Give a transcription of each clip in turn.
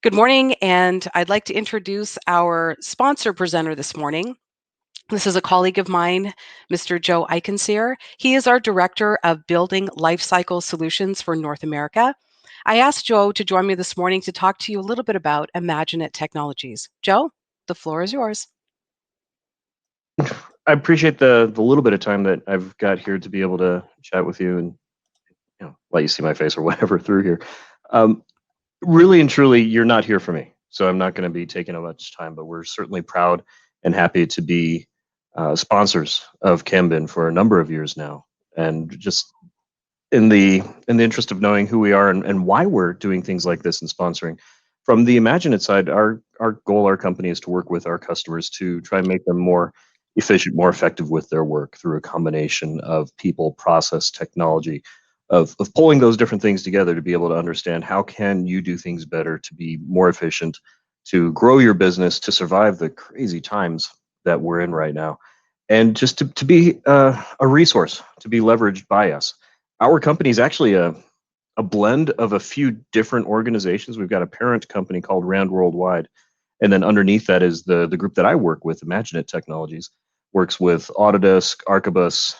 Good morning, and I'd like to introduce our sponsor presenter this morning. This is a colleague of mine, Mr. Joe Eichenseer. He is our Director of Building Lifecycle Solutions for North America. I asked Joe to join me this morning to talk to you a little bit about Imagine Technologies. Joe, the floor is yours. I appreciate the little bit of time that I've got here to be able to chat with you and let you see my face or whatever through here. Really and truly, you're not here for me, so I'm not going to be taking up much time. But we're certainly proud and happy to be sponsors of Kanban for a number of years now, and just in the interest of knowing who we are and why we're doing things like this and sponsoring. From the Imagine side, our goal, our company, is to work with our customers to try and make them more efficient, more effective with their work through a combination of people, process, technology, of pulling those different things together to be able to understand how can you do things better to be more efficient, to grow your business, to survive the crazy times that we're in right now, and just to be a resource, to be leveraged by us. Our company is actually a blend of a few different organizations. We've got a parent company called Rand Worldwide, and then underneath that is the group that I work with, Imagine Technologies, works with Autodesk, Archibus,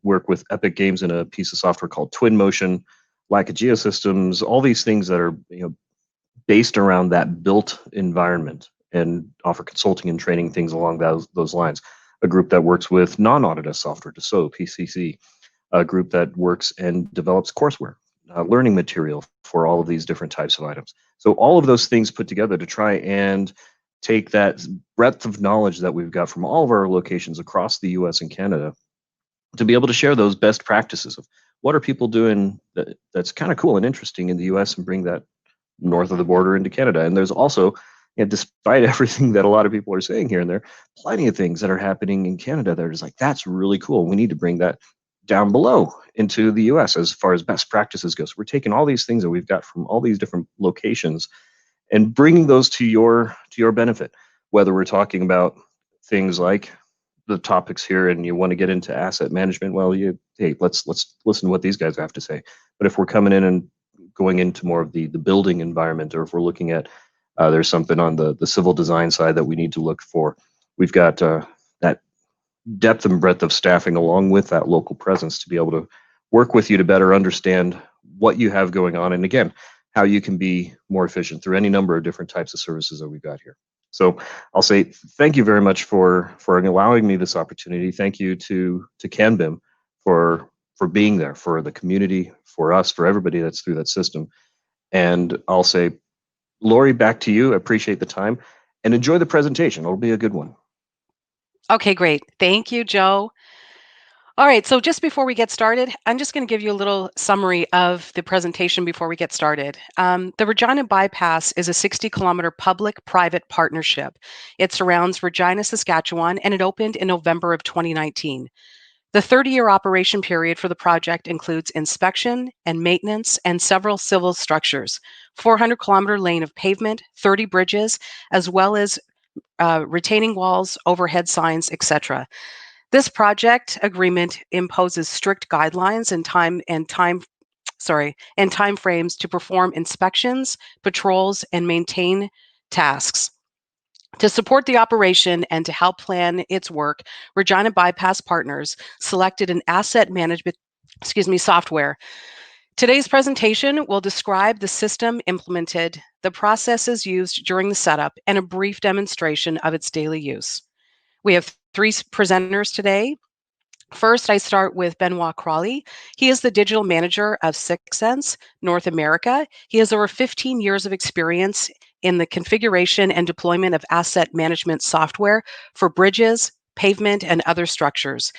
work with Epic Games in a piece of software called Twinmotion, Leica Geosystems, all these things that are based around that built environment and offer consulting and training things along those lines. A group that works with non-Autodesk software, Dassault, PCC, a group that works and develops courseware, learning material for all of these different types of items. So all of those things put together to try and take that breadth of knowledge that we've got from all of our locations across the US and Canada to be able to share those best practices of what are people doing that's kind of cool and interesting in the US and bring that north of the border into Canada. And there's also, despite everything that a lot of people are saying here and there, plenty of things that are happening in Canada that are just like, that's really cool. We need to bring that down below into the US as far as best practices go. So we're taking all these things that we've got from all these different locations and bringing those to your benefit, whether we're talking about things like the topics here and you want to get into asset management. Well, hey, let's listen to what these guys have to say. But if we're coming in and going into more of the building environment, or if we're looking at there's something on the civil design side that we need to look for, we've got that depth and breadth of staffing along with that local presence to be able to work with you to better understand what you have going on, and again, how you can be more efficient through any number of different types of services that we've got here. So I'll say thank you very much for allowing me this opportunity. Thank you to Kanban for being there for the community, for us, for everybody that's through that system. And I'll say, Lori, back to you. I appreciate the time and enjoy the presentation. It'll be a good one. Okay, great. Thank you, Joe. All right, so just before we get started, I'm just going to give you a little summary of the presentation before we get started. The Regina Bypass is a 60-kilometer public-private partnership. It surrounds Regina, Saskatchewan, and it opened in November of 2019. The 30-year operation period for the project includes inspection and maintenance and several civil structures, 400-kilometer lane of pavement, 30 bridges, as well as retaining walls, overhead signs, etc. This project agreement imposes strict guidelines and time frames to perform inspections, patrols, and maintain tasks. To support the operation and to help plan its work, Regina Bypass Partners selected an asset management software. Today's presentation will describe the system implemented, the processes used during the setup, and a brief demonstration of its daily use. We have three presenters today. First, I start with Benoît Kroely. He is the digital manager of Sixense North America. He has over 15 years of experience in the configuration and deployment of asset management software for bridges, pavement, and other structures.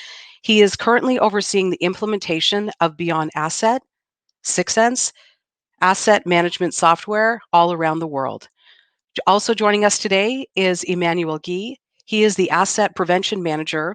He is currently overseeing the implementation of Beyond Asset, Sixense, asset management software all around the world. Also joining us today is Emmanuel. He is the asset prevention manager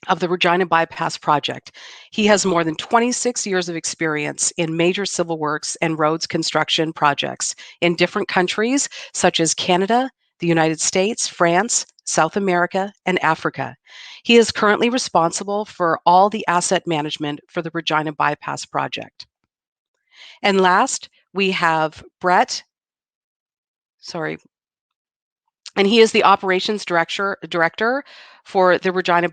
of the Regina Bypass project. He has more than 26 years of experience in major civil works and roads construction projects in different countries such as Canada, the United States, France, South America, and Africa. He is currently responsible for all the asset management for the Regina Bypass project. And last, we have Brett sorry. And he is the operations director for the Regina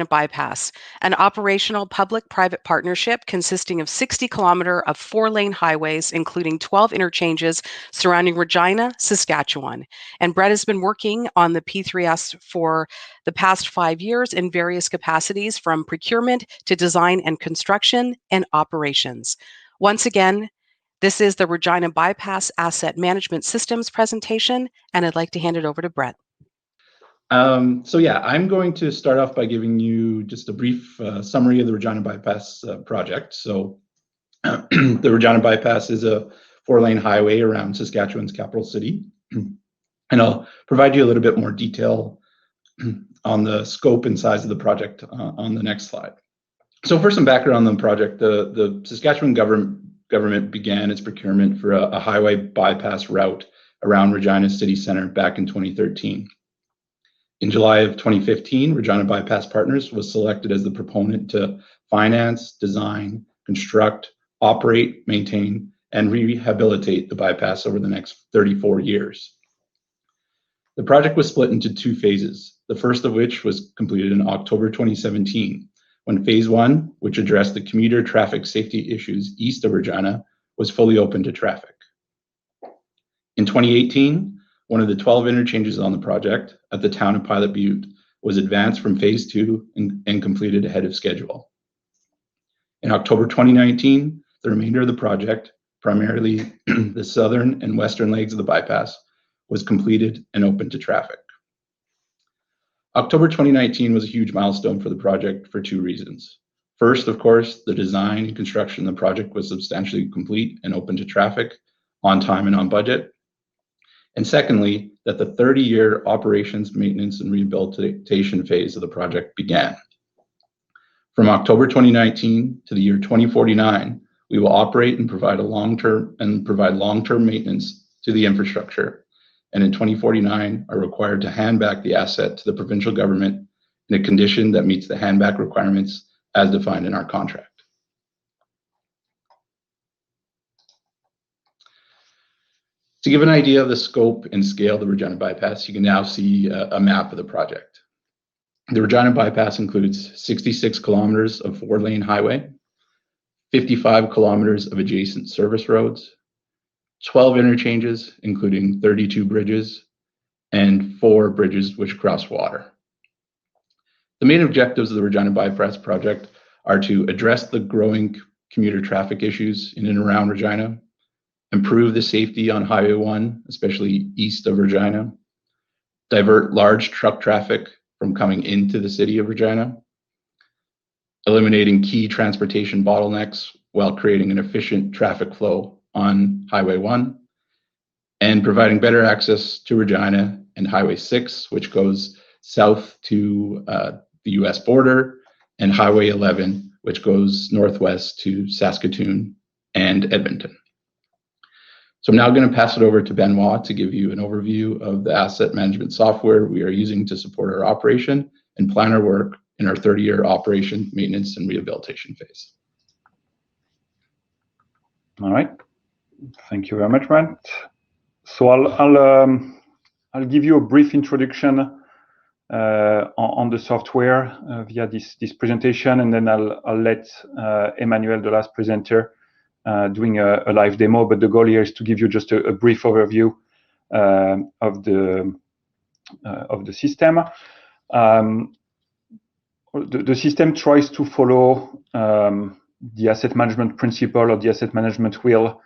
Bypass, an operational public-private partnership consisting of 60 kilometer of 4-lane highways, including 12 interchanges surrounding Regina, Saskatchewan. And Brett has been working on the P3S for the past 5 years in various capacities, from procurement to design and construction and operations. Once again, this is the Regina Bypass Asset Management Systems presentation, and I'd like to hand it over to Brett. So yeah, I'm going to start off by giving you just a brief summary of the Regina Bypass project. So the Regina Bypass is a 4-lane highway around Saskatchewan's capital city. And I'll provide you a little bit more detail on the scope and size of the project on the next slide. So for some background on the project, the Saskatchewan government began its procurement for a highway bypass route around Regina City Centre back in 2013. In July of 2015, Regina Bypass Partners was selected as the proponent to finance, design, construct, operate, maintain, and rehabilitate the bypass over the next 34 years. The project was split into 2 phases, the first of which was completed in October 2017, when Phase 1, which addressed the commuter traffic safety issues east of Regina, was fully open to traffic. In 2018, one of the 12 interchanges on the project at the town of Pilot Butte was advanced from Phase 2 and completed ahead of schedule. In October 2019, the remainder of the project, primarily the southern and western legs of the bypass, was completed and open to traffic. October 2019 was a huge milestone for the project for 2 reasons. First, of course, the design and construction of the project was substantially complete and open to traffic on time and on budget. And secondly, that the 30-year operations, maintenance, and rehabilitation phase of the project began. From October 2019 to the year 2049, we will operate and provide long-term maintenance to the infrastructure, and in 2049 are required to hand back the asset to the provincial government in a condition that meets the handback requirements as defined in our contract. To give an idea of the scope and scale of the Regina Bypass, you can now see a map of the project. The Regina Bypass includes 66 kilometers of 4-lane highway, 55 kilometers of adjacent service roads, 12 interchanges, including 32 bridges, and 4 bridges which cross water. The main objectives of the Regina Bypass project are to address the growing commuter traffic issues in and around Regina, improve the safety on Highway 1, especially east of Regina, divert large truck traffic from coming into the city of Regina, eliminating key transportation bottlenecks while creating an efficient traffic flow on Highway 1, and providing better access to Regina and Highway 6, which goes south to the US border, and Highway 11, which goes northwest to Saskatoon and Edmonton. So I'm now going to pass it over to Benoît to give you an overview of the asset management software we are using to support our operation and plan our work in our 30-year operation, maintenance, and rehabilitation phase. All right. Thank you very much, Brent. So I'll give you a brief introduction on the software via this presentation, and then I'll let Emmanuel, the last presenter, doing a live demo. But the goal here is to give you just a brief overview of the system. The system tries to follow the asset management principle or the asset management wheel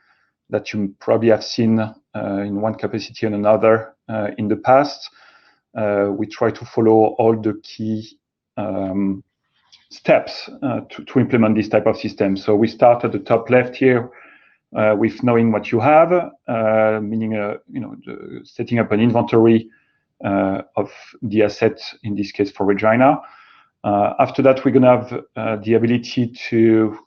that you probably have seen in one capacity and another in the past. We try to follow all the key steps to implement this type of system. So we start at the top left here with knowing what you have, meaning setting up an inventory of the assets, in this case for Regina. After that, we're going to have the ability to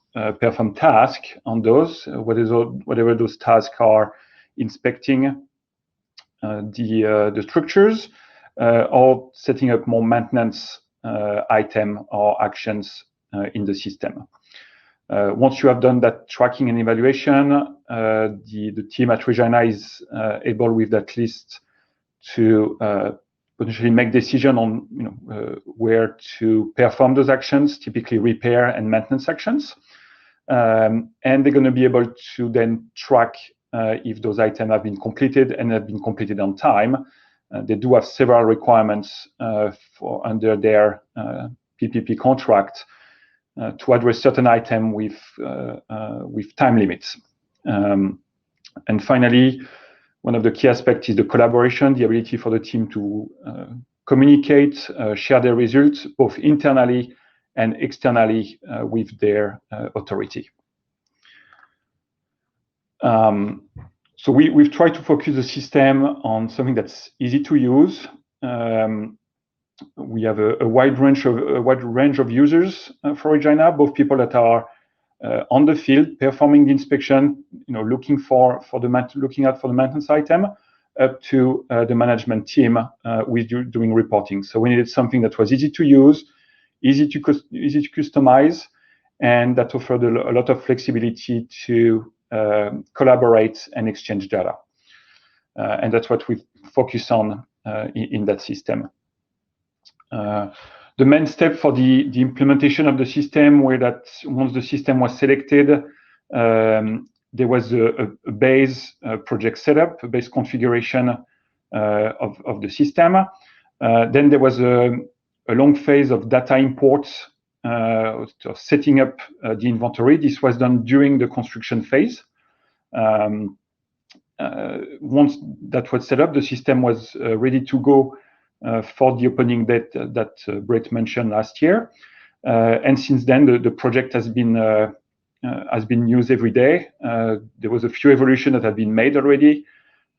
perform tasks on those, whatever those tasks are, inspecting the structures, or setting up more maintenance item or actions in the system. Once you have done that tracking and evaluation, the team at Regina is able with that list to potentially make decision on where to perform those actions, typically repair and maintenance actions. And they're going to be able to then track if those items have been completed and have been completed on time. They do have several requirements for under their PPP contract to address certain items with time limits. And finally, one of the key aspects is the collaboration, the ability for the team to communicate, share their results, both internally and externally with their authority. So we've tried to focus the system on something that's easy to use. We have a wide range of users for Regina, both people that are on the field performing the inspection, looking out for the maintenance item, up to the management team with doing reporting. So we needed something that was easy to use, easy to customize, and that offered a lot of flexibility to collaborate and exchange data. And that's what we focus on in that system. The main step for the implementation of the system were that once the system was selected, there was a base project setup, a base configuration of the system. Then there was a long phase of data imports, setting up the inventory. This was done during the construction phase. Once that was set up, the system was ready to go for the opening date that Brett mentioned last year. And since then, the project has been used every day. There was a few evolutions that have been made already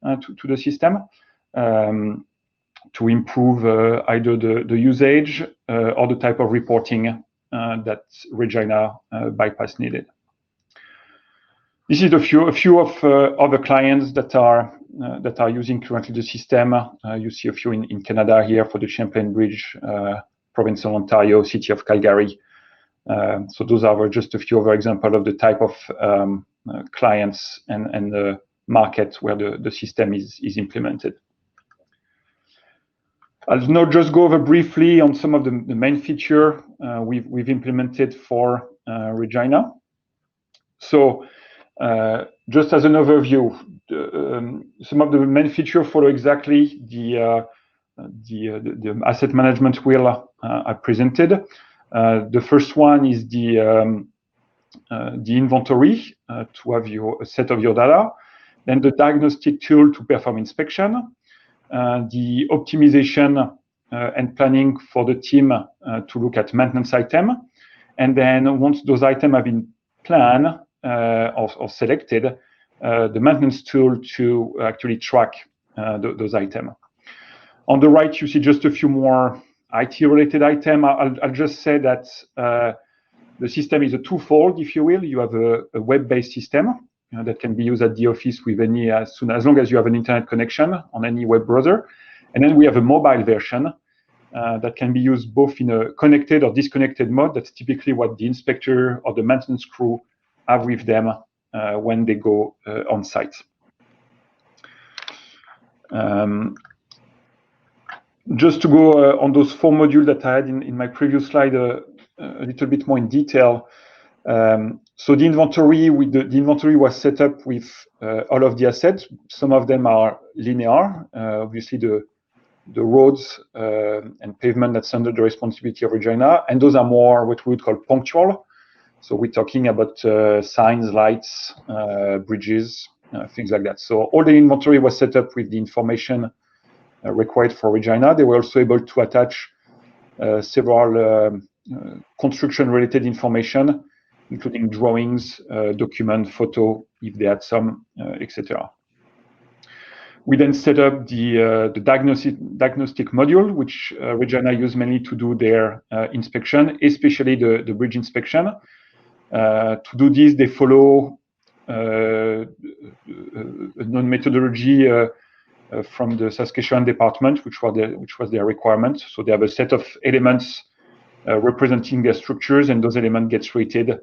to the system to improve either the usage or the type of reporting that Regina Bypass needed. This is a few of other clients that are using currently the system. You see a few in Canada here for the Champlain Bridge, province of Ontario, city of Calgary. So those are just a few other examples of the type of clients and the market where the system is implemented. I'll now just go over briefly on some of the main feature we've implemented for Regina. So just as an overview, some of the main features follow exactly the asset management wheel I presented. The first one is the inventory to have a set of your data, then the diagnostic tool to perform inspection, the optimization and planning for the team to look at maintenance item, and then once those items have been planned or selected, the maintenance tool to actually track those items. On the right, you see just a few more IT-related items. I'll just say that the system is a twofold, if you will. You have a web-based system that can be used at the office with as long as you have an internet connection on any web browser. And then we have a mobile version that can be used both in a connected or disconnected mode. That's typically what the inspector or the maintenance crew have with them when they go on site. Just to go on those 4 modules that I had in my previous slide a little bit more in detail. So the inventory was set up with all of the assets. Some of them are linear. Obviously, the roads and pavement that's under the responsibility of Regina, and those are more what we would call punctual. So we're talking about signs, lights, bridges, things like that. So all the inventory was set up with the information required for Regina. They were also able to attach several construction-related information, including drawings, document, photo, if they had some, etc. We then set up the diagnostic module, which Regina used mainly to do their inspection, especially the bridge inspection. To do this, they follow a non-methodology from the Saskatchewan department, which was their requirement. So they have a set of elements representing their structures, and those elements get rated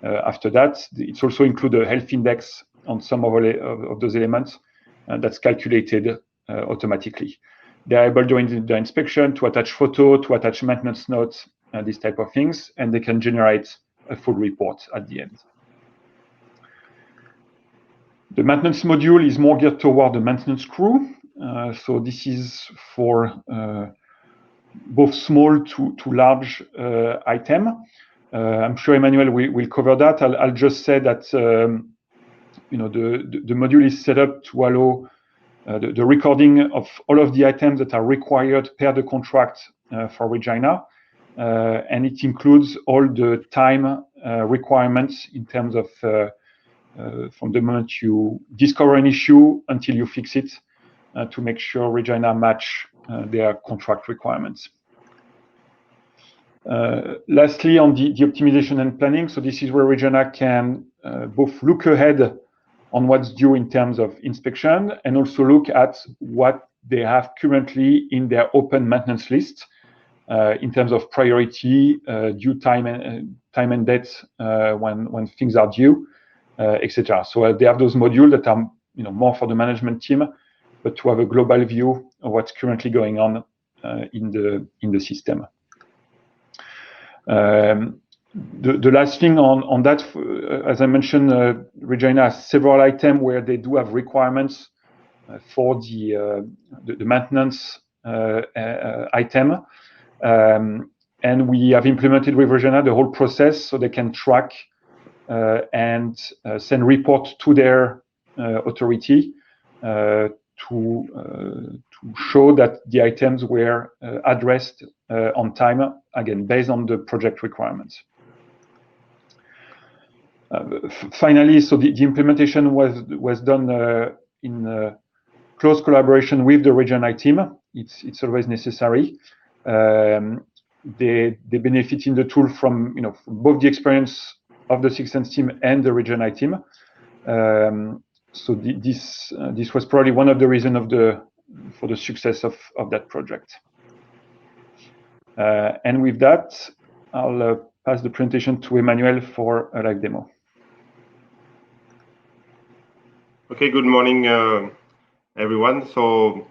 After that, it's also include a health index on some of those elements that's calculated automatically. They're able during the inspection to attach photo, to attach maintenance notes, these type of things, and they can generate a full report at the end. The maintenance module is more geared toward the maintenance crew. So this is for both small to large item. I'm sure Emmanuel will cover that. I'll just say that you know, the module is set up to allow the recording of all of the items that are required per the contract for Regina, and it includes all the time requirements in terms of from the moment you discover an issue until you fix it, to make sure Regina match their contract requirements. Lastly, on the optimization and planning, so this is where Regina can both look ahead on what's due in terms of inspection and also look at what they have currently in their open maintenance list in terms of priority, due time and date when things are due, etc. So they have those modules that are, you know, more for the management team, but to have a global view of what's currently going on in the system. The last thing on that, as I mentioned, Regina has several items where they do have requirements for the maintenance item, and we have implemented with Regina the whole process so they can track and send reports to their authority to show that the items were addressed on time, again based on the project requirements. Finally, so the implementation was done in close collaboration with the Regina team. It's always necessary. They benefit in the tool from, you know, from both the experience of the Sixense team and the Regina team. So this was probably one of the reasons for the success of that project. And with that, I'll pass the presentation to Emmanuel for a live demo. Okay, good morning, everyone. So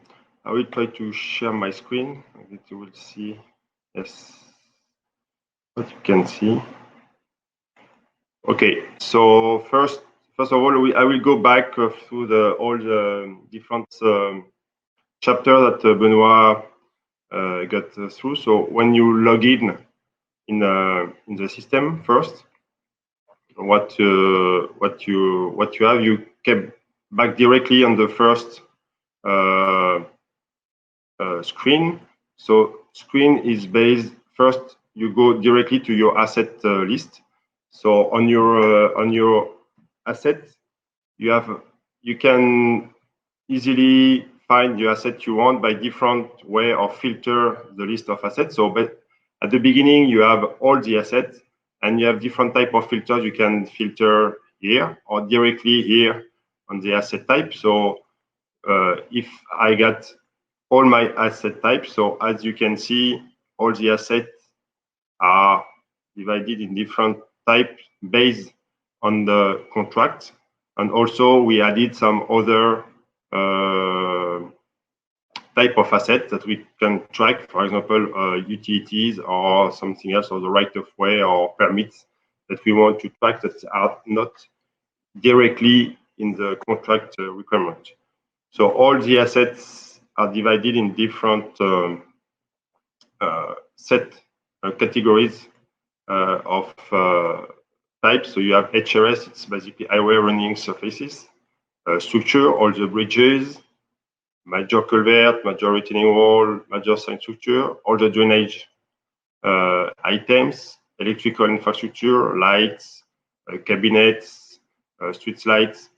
I will try to share my screen. I think you will see, yes, what you can see. Okay, so first of all, I will go back through all the different chapters that Benoît got through. So when you log in the system first, what you have, you get back directly on the first screen. So screen is based, first you go directly to your asset list. So on your asset, you can easily find your asset you want by different way of filter the list of assets. So but at the beginning you have all the assets and you have different type of filters. You can filter here or directly here on the asset type. So if I got all my asset types, so as you can see, all the assets are divided in different types based on the contract. And also we added some other type of assets that we can track, for example, utilities or something else, or the right of way or permits that we want to track that are not directly in the contract requirement. So all the assets are divided in different categories of types. So you have HRS, it's basically highway running surfaces, structure, all the bridges, major culvert, major retaining wall, major sign structure, all the drainage items, electrical infrastructure, lights, cabinets, street lights.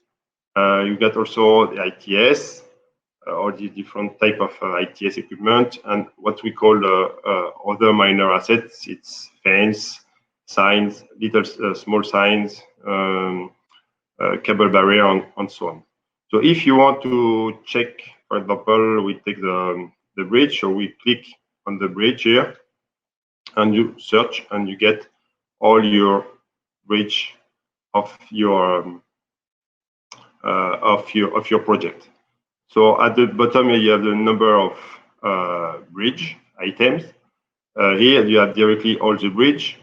You got also the ITS, all the different type of ITS equipment, and what we call other minor assets. It's fence, signs, little small signs, cable barrier, and so on. So if you want to check, for example, we take the bridge, so we click on the bridge here, and you search, and you get all your bridge of your project. So at the bottom here, you have the number of bridge items. Here you have directly all the bridge.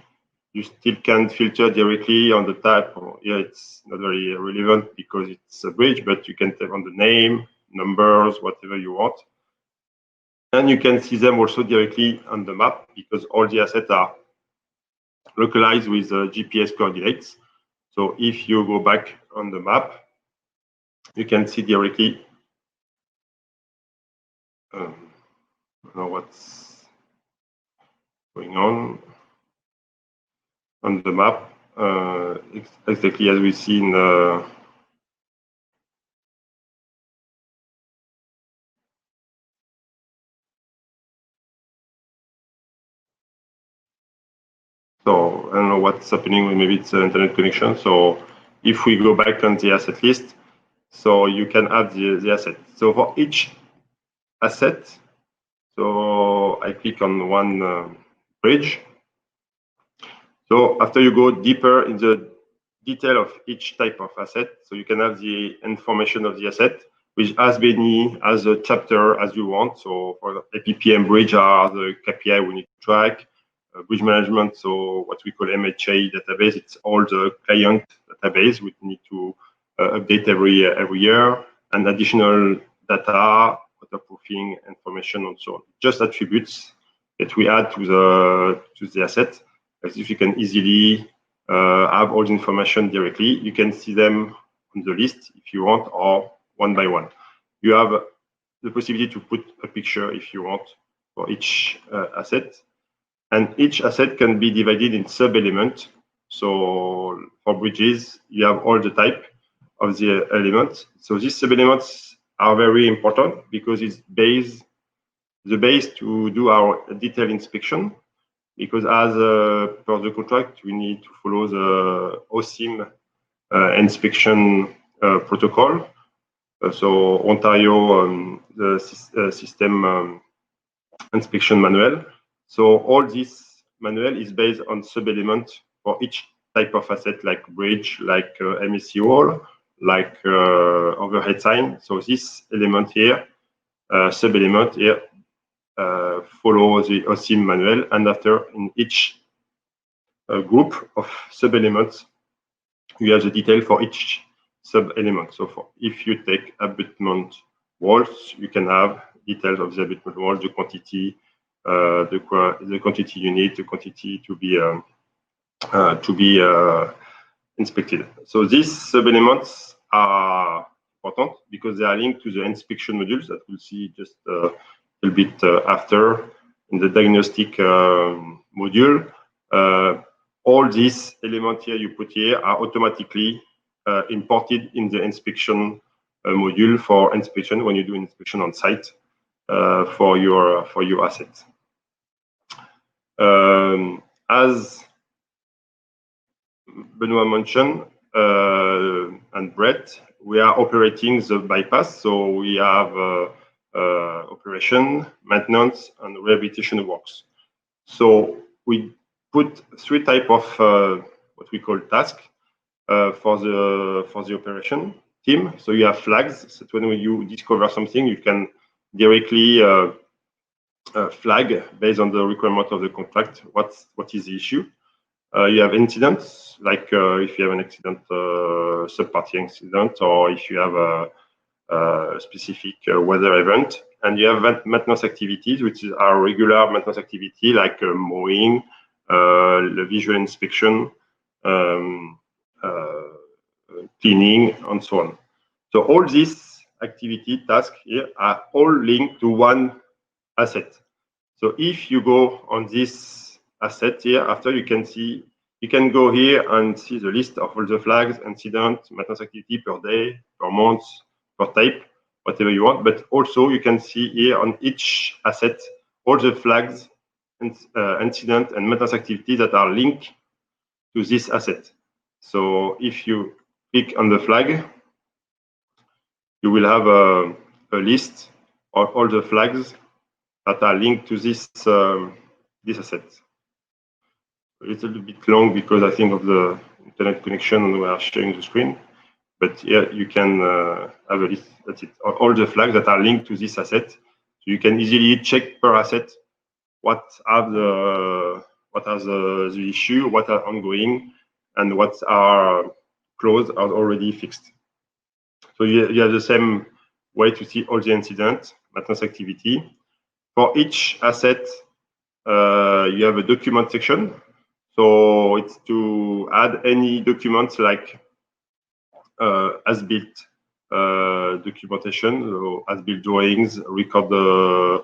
You still can filter directly on the type. Here it's not very relevant because it's a bridge, but you can tap on the name, numbers, whatever you want. And you can see them also directly on the map because all the assets are localized with GPS coordinates. So if you go back on the map, you can see directly what's going on the map, exactly as we see in so I don't know what's happening. Maybe it's an internet connection. So if we go back on the asset list, so you can add the asset. So for each asset, so I click on one bridge. So after you go deeper in the detail of each type of asset, so you can have the information of the asset, which as many as a chapter as you want. So for the APPM bridge are the KPI we need to track. Bridge management, so what we call MHA database, it's all the client database we need to update every year, and additional data, waterproofing information, and so on. Just attributes that we add to the asset. As if you can easily have all the information directly. You can see them on the list if you want, or one by one. You have the possibility to put a picture if you want for each asset. And each asset can be divided in sub-elements. So for bridges, you have all the type of the elements. So these sub-elements are very important because it's the base to do our detailed inspection. Because as per the contract, we need to follow the OSIM inspection protocol. So Ontario, the system inspection manual. So all this manual is based on sub-element for each type of asset, like bridge, like MSC wall, like overhead sign. So this element here, sub-element here, follow the OSIM manual, and after in each group of sub-elements, you have the detail for each sub-element. So for if you take abutment walls, you can have details of the abutment wall, the quantity, the quantity you need, the quantity to be inspected. So these sub-elements are important because they are linked to the inspection modules that we'll see just a little bit after in the diagnostic module. All these elements here you put here are automatically imported in the inspection module for inspection when you do inspection on site for your assets. As Benoît mentioned and Brett, we are operating the bypass, so we have operation, maintenance, and rehabilitation works. So we put three types of what we call tasks for the operation team. So you have flags. So when you discover something, you can directly flag based on the requirement of the contract what is the issue. You have incidents, like if you have an accident, third-party accident, or if you have a specific weather event. And you have maintenance activities, which is our regular maintenance activity, like mowing, the visual inspection, cleaning, and so on. So all these activity tasks here are all linked to one asset. So if you go on this asset here, after you can go here and see the list of all the flags, incident, maintenance activity per day, per month, per type, whatever you want. But also you can see here on each asset all the flags, incident, and maintenance activity that are linked to this asset. So if you click on the flag, you will have a list of all the flags that are linked to this asset. It's a little bit long because I think of the internet connection and we are sharing the screen. But here you can have a list. That's it. All the flags that are linked to this asset. So you can easily check per asset what are the issue, what are ongoing, and what are closed or already fixed. So you have the same way to see all the incidents, maintenance activity. For each asset, you have a document section. So it's to add any documents like as-built documentation, so as-built drawings, record the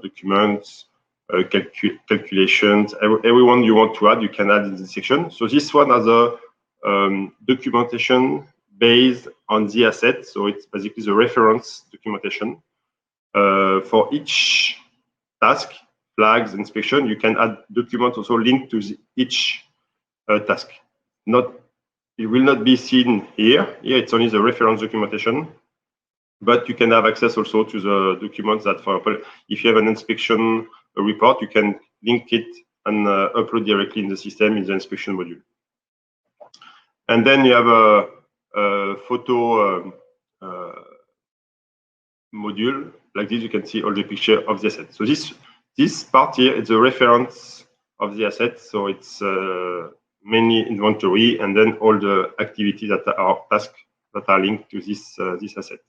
documents, calculations, everyone you want to add, you can add in this section. So this one has a documentation based on the asset. So it's basically the reference documentation. For each task, flags, inspection, you can add documents also linked to each task. It will not be seen here. Here it's only the reference documentation, but you can have access also to the documents that, for example, if you have an inspection report, you can link it and upload directly in the system in the inspection module. And then you have a photo module like this. You can see all the picture of the asset. So this part here is the reference of the asset. So it's mainly inventory and then all the activities that are tasks that are linked to this asset.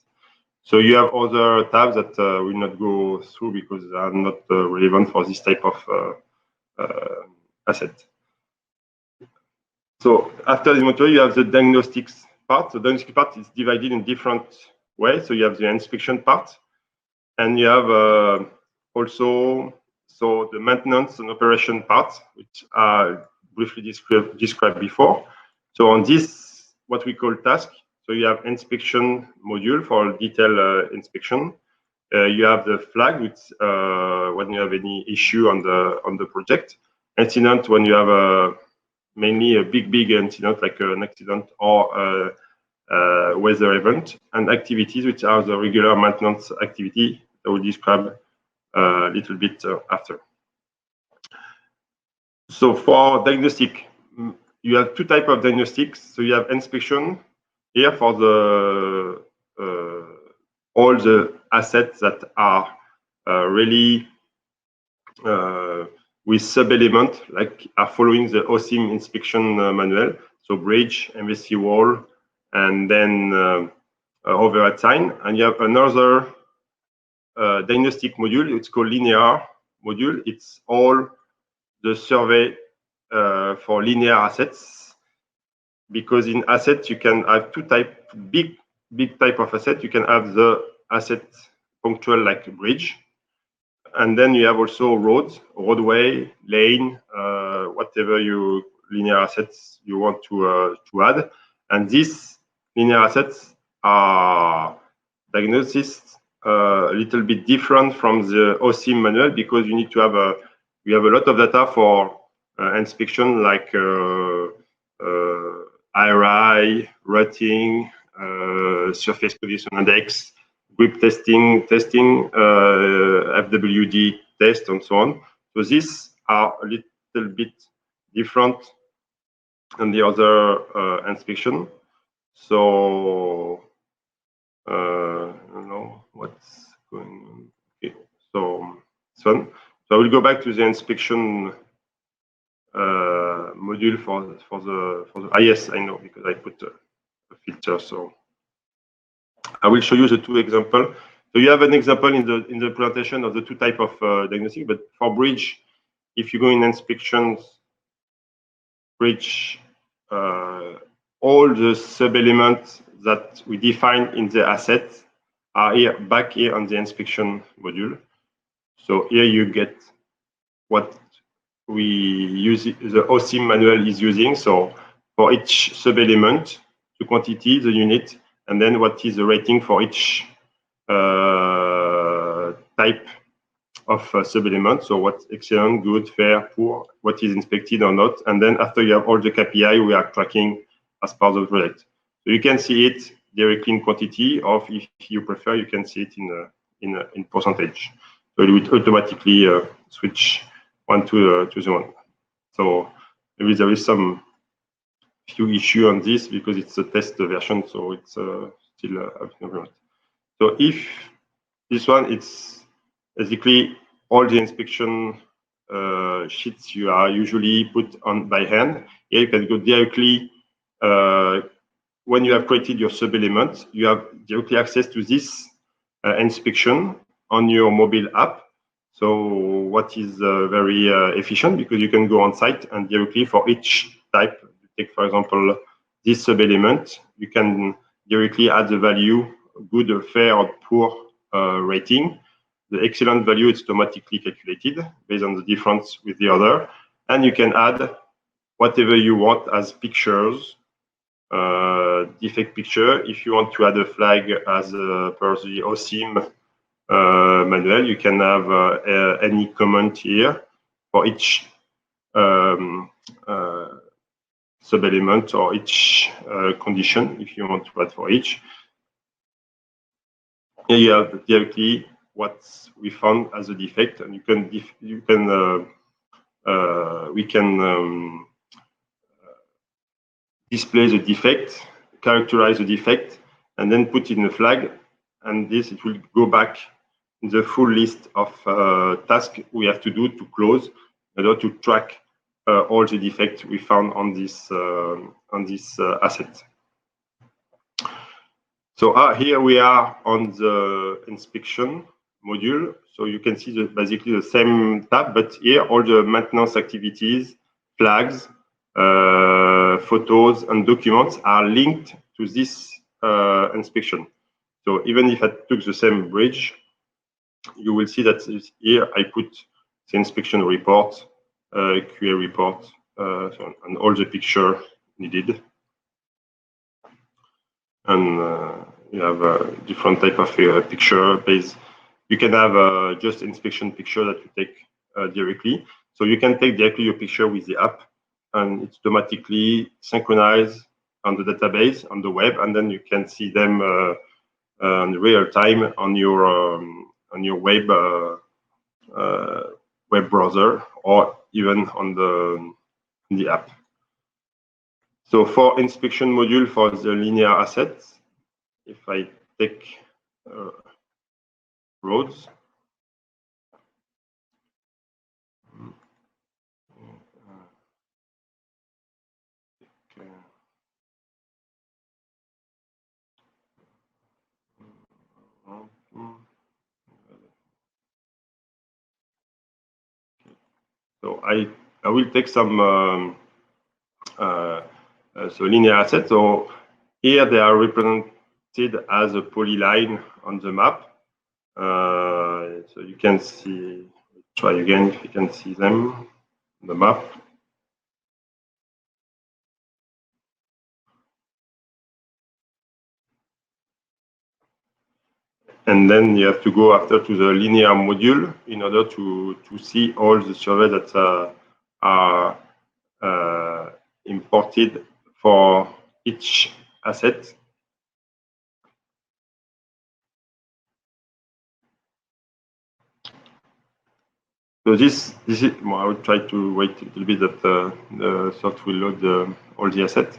So you have other tabs that will not go through because they are not relevant for this type of asset. So after the inventory, you have the diagnostics part. The diagnostic part is divided in different ways. So you have the inspection part, and you have also the maintenance and operation part, which are briefly described before. So on this, what we call task, so you have inspection module for detailed inspection. You have the flag, which when you have any issue on the project. Incident, when you have mainly a big incident like an accident or weather event. And activities, which are the regular maintenance activity that we'll describe a little bit after. So for diagnostic, you have two types of diagnostics. So you have inspection here for the all the assets that are really with sub-element, like are following the OSIM inspection manual. So bridge, MVC wall, and then overhead sign. And you have another diagnostic module. It's called linear module. It's all the survey for linear assets, because in assets you can have two types, big type of asset. You can have the asset punctual like a bridge, and then you have also roads, roadway, lane, whatever you linear assets you want to add. And these linear assets are diagnosis a little bit different from the OSIM manual, because you need to have we have a lot of data for inspection, like IRI, routing, surface condition index, grip testing, FWD test, and so on. So these are a little bit different than the other inspection. So I don't know what's going on. Okay, so I will go back to the inspection module for the yes, I know, because I put a filter. So I will show you the two examples. So you have an example in the presentation of the two type of diagnostic. But for bridge, if you go in inspections, bridge, all the sub-elements that we define in the asset are here, back here on the inspection module. So here you get what we use, the OSIM manual is using. So for each sub-element, the quantity, the unit, and then what is the rating for each type of sub-element. So what's excellent, good, fair, poor, what is inspected or not. And then after you have all the KPI we are tracking as part of the project. So you can see it directly in quantity, or if you prefer, you can see it in percentage. So it will automatically switch one to the one. So maybe there is some few issues on this because it's a test version, so it's still improvement. So if this one, it's basically all the inspection sheets you are usually put on by hand. Here you can go directly, when you have created your sub-element, you have directly access to this inspection on your mobile app. So what is very efficient, because you can go on site and directly for each type, take for example this sub-element, you can directly add the value, good, fair, or poor rating. The excellent value is automatically calculated based on the difference with the other, and you can add whatever you want as pictures, defect picture. If you want to add a flag as per the OSIM manual, you can have any comment here for each sub-element or each condition if you want to add for each. Here you have directly what we found as a defect, and we can display the defect, characterize the defect, and then put in a flag, and this it will go back in the full list of tasks we have to do to close in order to track all the defects we found on this asset. So here we are on the inspection module. So you can see basically the same tab, but here all the maintenance activities, flags, photos, and documents are linked to this inspection. So even if I took the same bridge, you will see that here I put the inspection report, QA report, and all the picture needed. And you have a different type of picture base. You can have just inspection picture that you take directly. So you can take directly your picture with the app, and it's automatically synchronized on the database on the web, and then you can see them in real time on your web web browser, or even on the app. So for inspection module for the linear assets, if I take roads, so I will take some so linear assets. So here they are represented as a polyline on the map. So you can see, try again if you can see them on the map. And then you have to go after to the linear module in order to see all the surveys that are imported for each asset. So this is, I will try to wait a little bit that the software will load all the assets.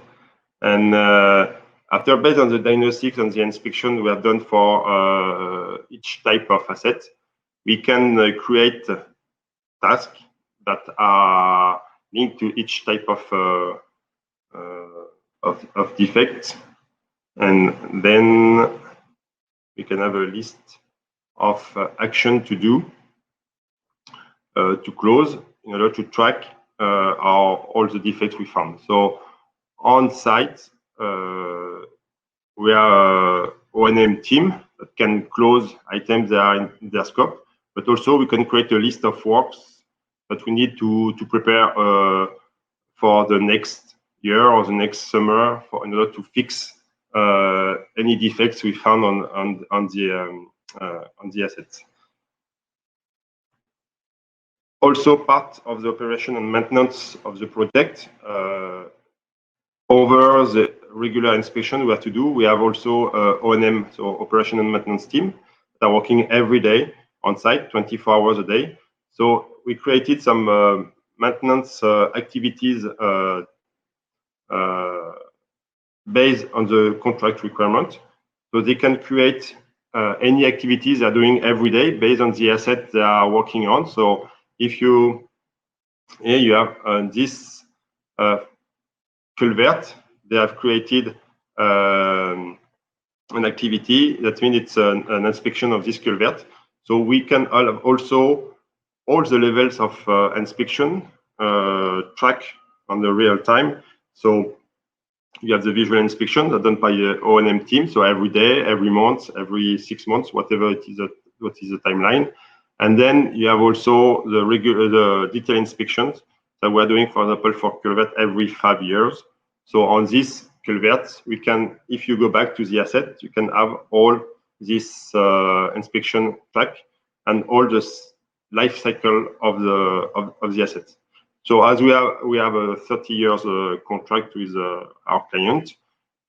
And after, based on the diagnostics and the inspection we have done for each type of asset, we can create tasks that are linked to each type of defect, and then we can have a list of action to do to close in order to track all the defects we found. So on site, we are an O&M team that can close items that are in their scope, but also we can create a list of works that we need to prepare for the next year or the next summer in order to fix any defects we found on the assets. Also, part of the operation and maintenance of the project, over the regular inspection we have to do, we have also O&M, so operation and maintenance team, that are working every day on site, 24 hours a day. So we created some maintenance activities based on the contract requirement. So they can create any activities they are doing every day based on the asset they are working on. So if you have this culvert, they have created an activity. That means it's an inspection of this culvert. So we can also all the levels of inspection track on the real time. So you have the visual inspection that's done by the O&M team. So every day, every month, every 6 months, whatever it is, what is the timeline. And then you have also the detail inspections that we're doing, for example, for culvert every 5 years. So on this culvert, we can, if you go back to the asset, you can have all this inspection track and all the life cycle of the assets. So as we have a 30 years contract with our client,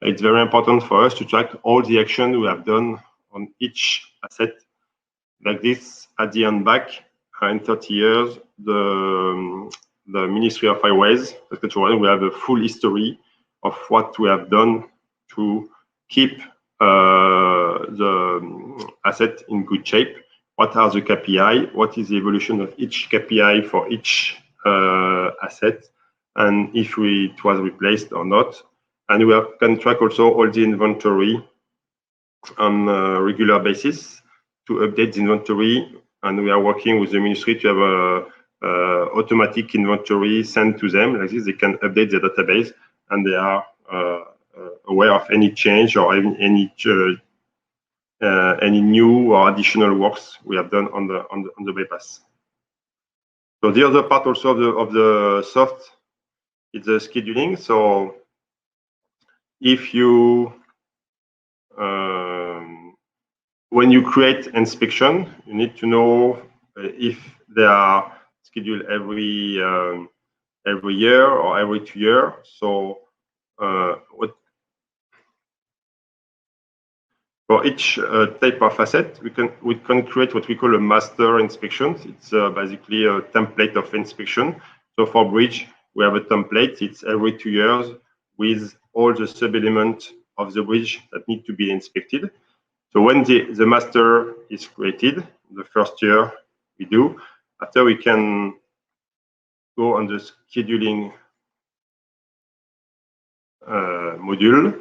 it's very important for us to track all the action we have done on each asset. Like this, at the end back, in 30 years, the Ministry of Highways, Saskatchewan, we have a full history of what we have done to keep the asset in good shape. What are the KPI? What is the evolution of each KPI for each asset, and if it was replaced or not. And we can track also all the inventory on a regular basis to update the inventory. And we are working with the ministry to have a automatic inventory sent to them. Like this, they can update the database, and they are aware of any change or any new or additional works we have done on the bypass. So the other part also of the soft is the scheduling. So if you when you create inspection, you need to know if they are scheduled every year or every 2 years. So for each type of asset, we can create what we call a master inspection. It's basically a template of inspection. So for bridge, we have a template. It's every 2 years with all the sub-elements of the bridge that need to be inspected. So when the master is created, the first year we do, after we can go on the scheduling module,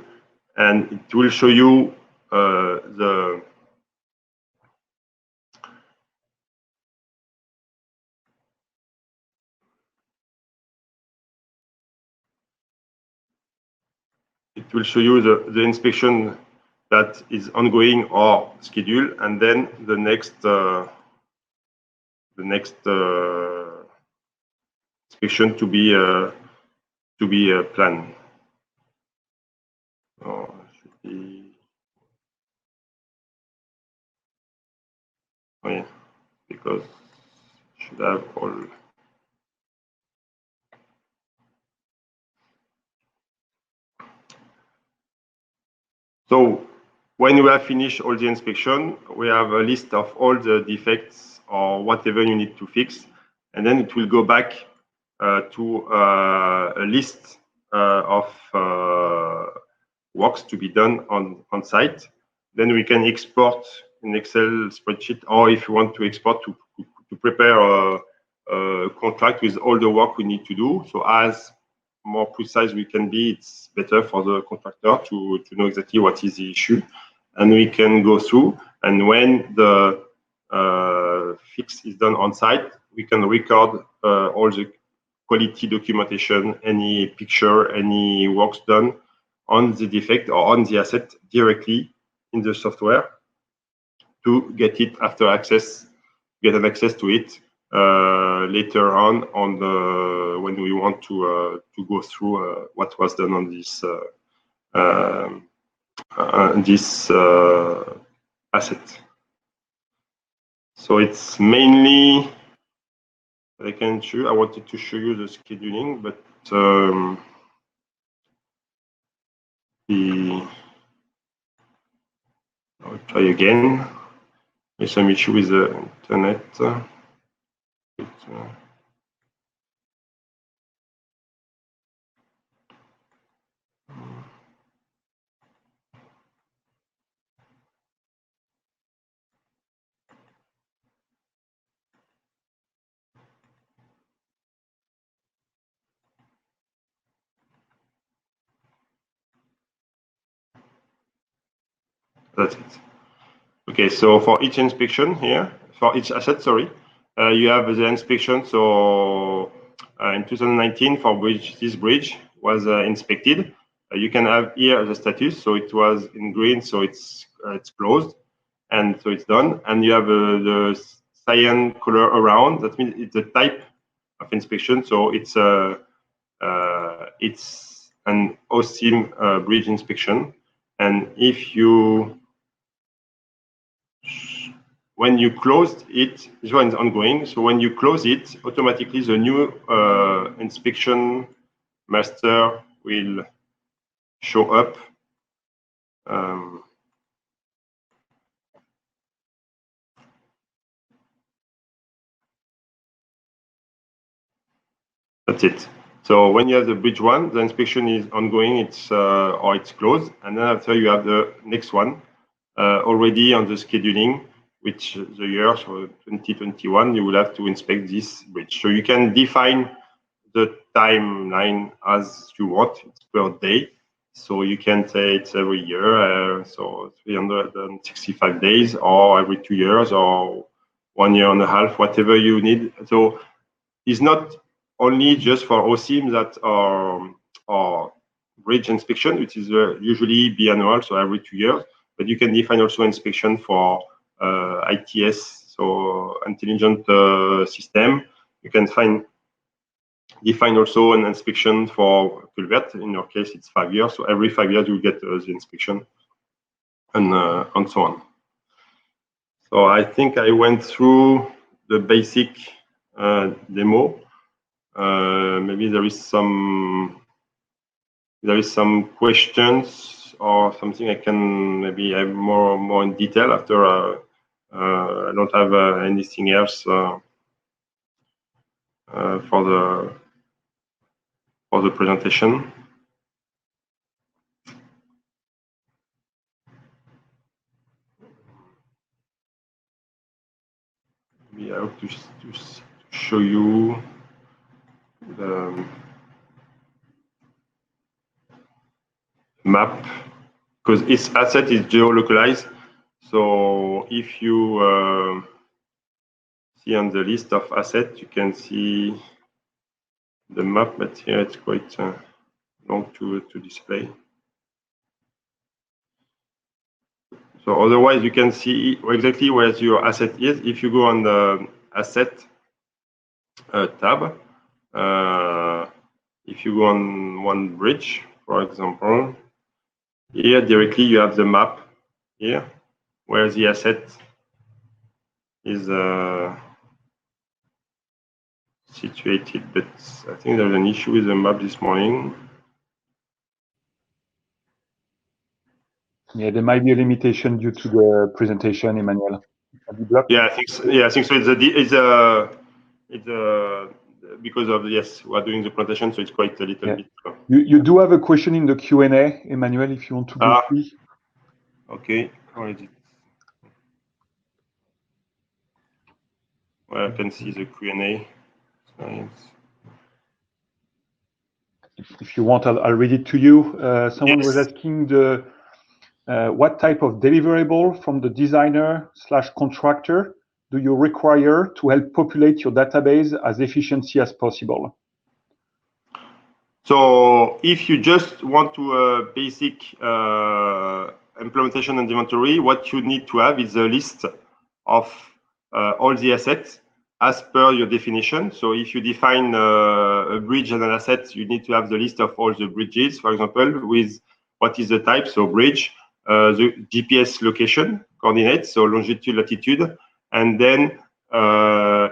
and it will show you the inspection that is ongoing or scheduled, and then the next inspection to be planned. Should be, oh yeah, because should have all. So when we have finished all the inspection, we have a list of all the defects or whatever you need to fix, and then it will go back to a list of works to be done on site. Then we can export in Excel spreadsheet, or if you want to export to prepare a contract with all the work we need to do. So as more precise we can be, it's better for the contractor to know exactly what is the issue, and we can go through. And when the fix is done on site, we can record all the quality documentation, any picture, any works done on the defect or on the asset directly in the software to get it after access, get an access to it later on the when we want to go through what was done on this asset. So it's mainly I wanted to show you the scheduling, but I'll try again. There's some issue with the internet. That's it. Okay, so for each inspection here, for each asset, sorry, you have the inspection. So in 2019, for this bridge was inspected. You can have here the status. So it was in green, so it's closed, and so it's done. And you have the cyan color around. That means it's the type of inspection. So it's an OSIM bridge inspection. And if you when you closed it, this one is ongoing. So when you close it, automatically the new inspection master will show up. That's it. So when you have the bridge one, the inspection is ongoing. It's or it's closed, and then after you have the next one already on the scheduling. Which the year, so 2021, you will have to inspect this bridge. So you can define the timeline as you want. It's per day. So you can say it's every year, so 365 days, or every 2 years, or 1 year and a half, whatever you need. So it's not only just for OSIM that are bridge inspection, which is usually biannual, so every 2 years, but you can define also inspection for ITS, so intelligent system. You can define also an inspection for culvert. In your case, it's 5 years. So every 5 years you get the inspection, and so on. So I think I went through the basic demo. Maybe there is some questions or something I can maybe have more in detail after. I don't have anything else for the presentation. Maybe I hope to show you the map, because each asset is geolocalized. So if you see on the list of assets, you can see the map, but here it's quite long to display. So otherwise, you can see exactly where your asset is. If you go on the asset tab, if you go on one bridge, for example, here directly you have the map here, where the asset is situated. But I think there's an issue with the map this morning. Yeah, there might be a limitation due to the presentation, Emmanuel. Yeah, I think so. Yeah, I think so. It's because of we're doing the presentation, so it's quite a little bit. You do have a question in the Q&A, Emmanuel, if you want to go through. Okay, where is it? Well, I can see the Q&A. If you want, I'll read it to you. Someone was asking what type of deliverable from the designer/contractor do you require to help populate your database as efficiently as possible? So if you just want to basic implementation and inventory, what you need to have is a list of all the assets as per your definition. So if you define a bridge and an asset, you need to have the list of all the bridges, for example, with what is the type, so bridge, the GPS location, coordinates, so longitude, latitude, and then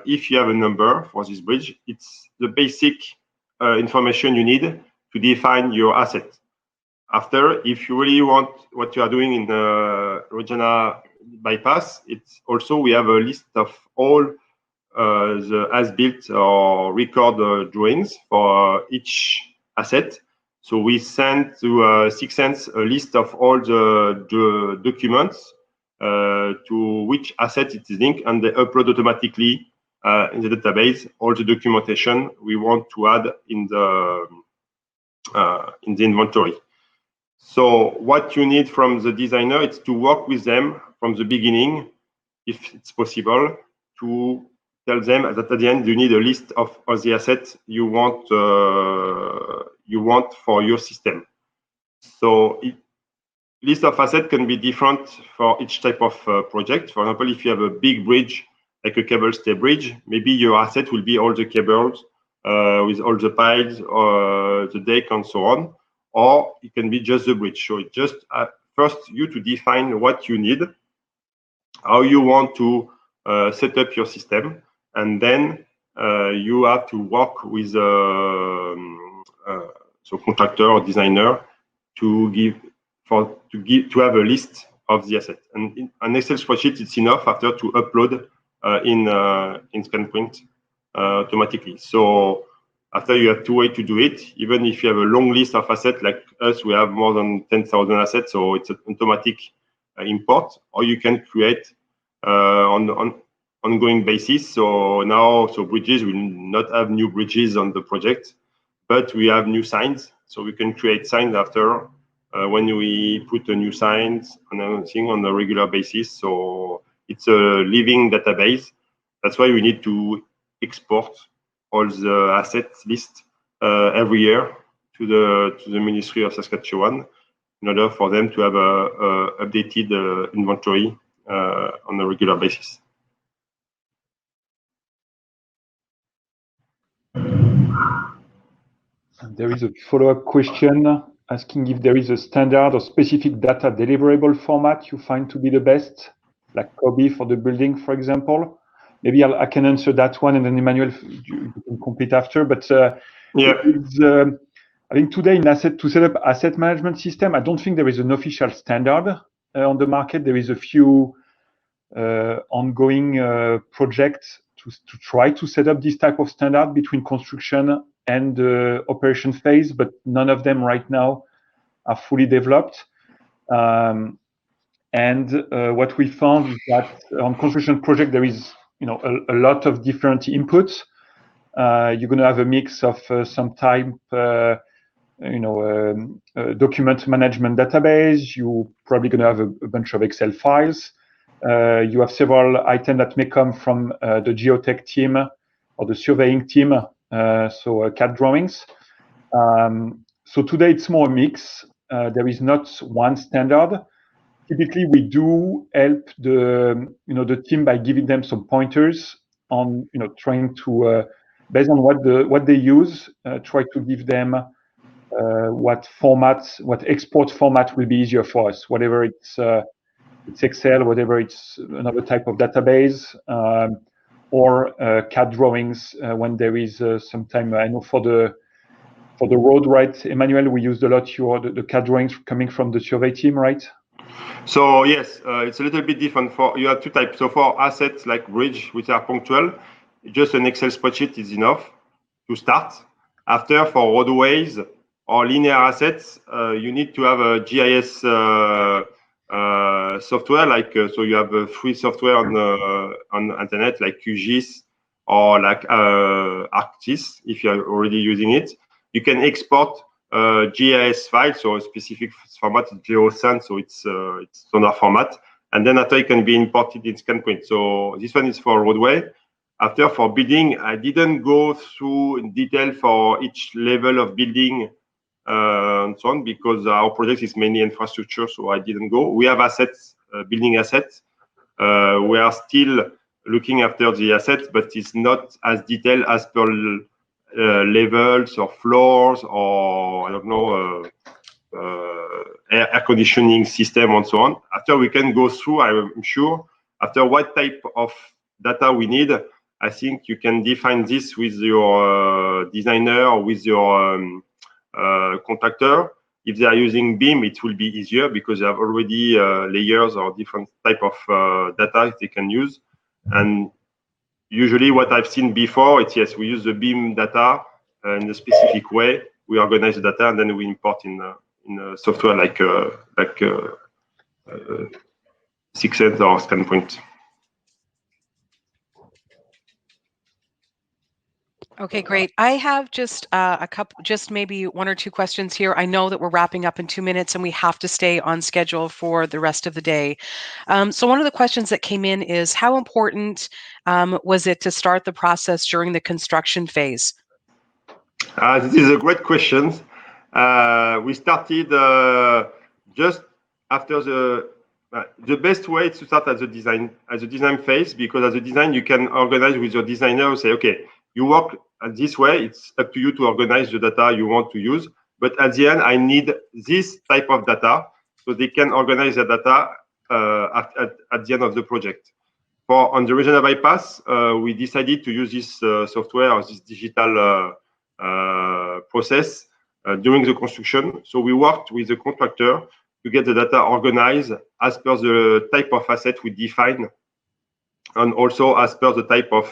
if you have a number for this bridge, it's the basic information you need to define your asset. After, if you really want what you are doing in the Regina bypass, it's also we have a list of all the as-built or record drawings for each asset. So we send to Sixense a list of all the documents to which asset it is linked, and they upload automatically in the database all the documentation we want to add in the inventory. So what you need from the designer is to work with them from the beginning, if it's possible, to tell them that at the end you need a list of all the assets you want for your system. So list of assets can be different for each type of project. For example, if you have a big bridge, like a cable stay bridge, maybe your asset will be all the cables with all the piles, the deck, and so on. Or it can be just the bridge. So it just first you to define what you need, how you want to set up your system, and then you have to work with so contractor or designer to have a list of the assets. And in an Excel spreadsheet, it's enough after to upload in ScanPrint automatically. So after you have two ways to do it, even if you have a long list of assets like us, we have more than 10,000 assets, so it's an automatic import, or you can create on ongoing basis. So now, bridges will not have new bridges on the project, but we have new signs. So we can create signs after when we put a new signs and everything on a regular basis. So it's a living database. That's why we need to export all the assets list every year to the Ministry of Saskatchewan in order for them to have a updated inventory on a regular basis. There is a follow-up question asking if there is a standard or specific data deliverable format you find to be the best, like COBE for the building, for example. Maybe I can answer that one, and then Emmanuel, you can complete after. But yeah, I think today to set up asset management system, I don't think there is an official standard on the market. There is a few ongoing projects to try to set up this type of standard between construction and the operation phase, but none of them right now are fully developed. And what we found is that on construction project there is a lot of different inputs. You're going to have a mix of some type document management database. You're probably going to have a bunch of Excel files. You have several items that may come from the geotech team or the surveying team, so CAD drawings. So today it's more a mix. There is not one standard. Typically, we do help the team by giving them some pointers on trying to based on what they use, try to give them what export format will be easier for us, whatever it's Excel, whatever it's another type of database, or CAD drawings when there is some time. I know for the road, right, Emmanuel, we used a lot the CAD drawings coming from the survey team, right? So yes, it's a little bit different. You have two types. So for assets like bridge, which are punctual, just an Excel spreadsheet is enough to start. After, for roadways or linear assets, you need to have a GIS software. Like so, you have a free software on internet like QGIS or like ArcGIS. If you are already using it, you can export GIS file, so a specific format is GeoSan, so it's standard format, and then after it can be imported in ScanPrint. So this one is for roadway. After, for building, I didn't go through in detail for each level of building and so on, because our project is mainly infrastructure, so I didn't go. We have assets, building assets. We are still looking after the assets, but it's not as detailed as per levels or floors or I don't know air conditioning system and so on. After, we can go through, I'm sure, after what type of data we need. I think you can define this with your designer or with your contractor. If they are using BIM, it will be easier because they have already layers or different type of data they can use. And usually what I've seen before, it's yes, we use the BIM data in a specific way. We organize the data and then we import in a software like Sixense or ScanPrint. Okay, great. I have just a couple, just maybe one or two questions here. I know that we're wrapping up in 2 minutes and we have to stay on schedule for the rest of the day. So one of the questions that came in is how important was it to start the process during the construction phase? This is a great question. We started just after the best way is to start at the design phase, because at the design you can organize with your designer. Say, okay, you work this way. It's up to you to organize the data you want to use. But at the end, I need this type of data, so they can organize the data at the end of the project. On the Regina Bypass, we decided to use this software or this digital process during the construction. So we worked with the contractor to get the data organized as per the type of asset we define, and also as per the type of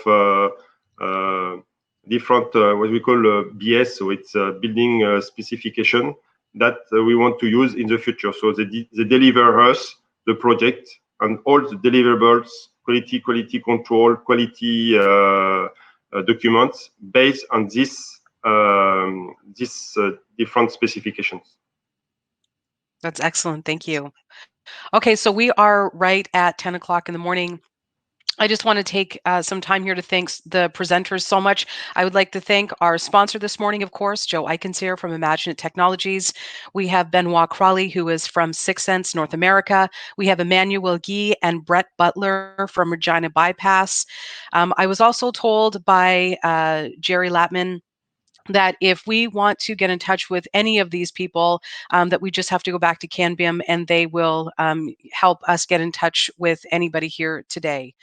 different what we call BS, so it's building specification that we want to use in the future. So they deliver us the project and all the deliverables, quality control, quality documents based on this different specifications. That's excellent. Thank you. Okay, so we are right at 10 o'clock in the morning. I just want to take some time here to thank the presenters so much. I would like to thank our sponsor this morning, of course, Joe Eikenseer from Imaginate Technologies. We have Benoît Kroely, who is from Sixense North America. We have Emmanuel Guy and Brett Butler from Regina Bypass. I was also told by Jerry Latman that if we want to get in touch with any of these people, that we just have to go back to Canbium and they will help us get in touch with anybody here today.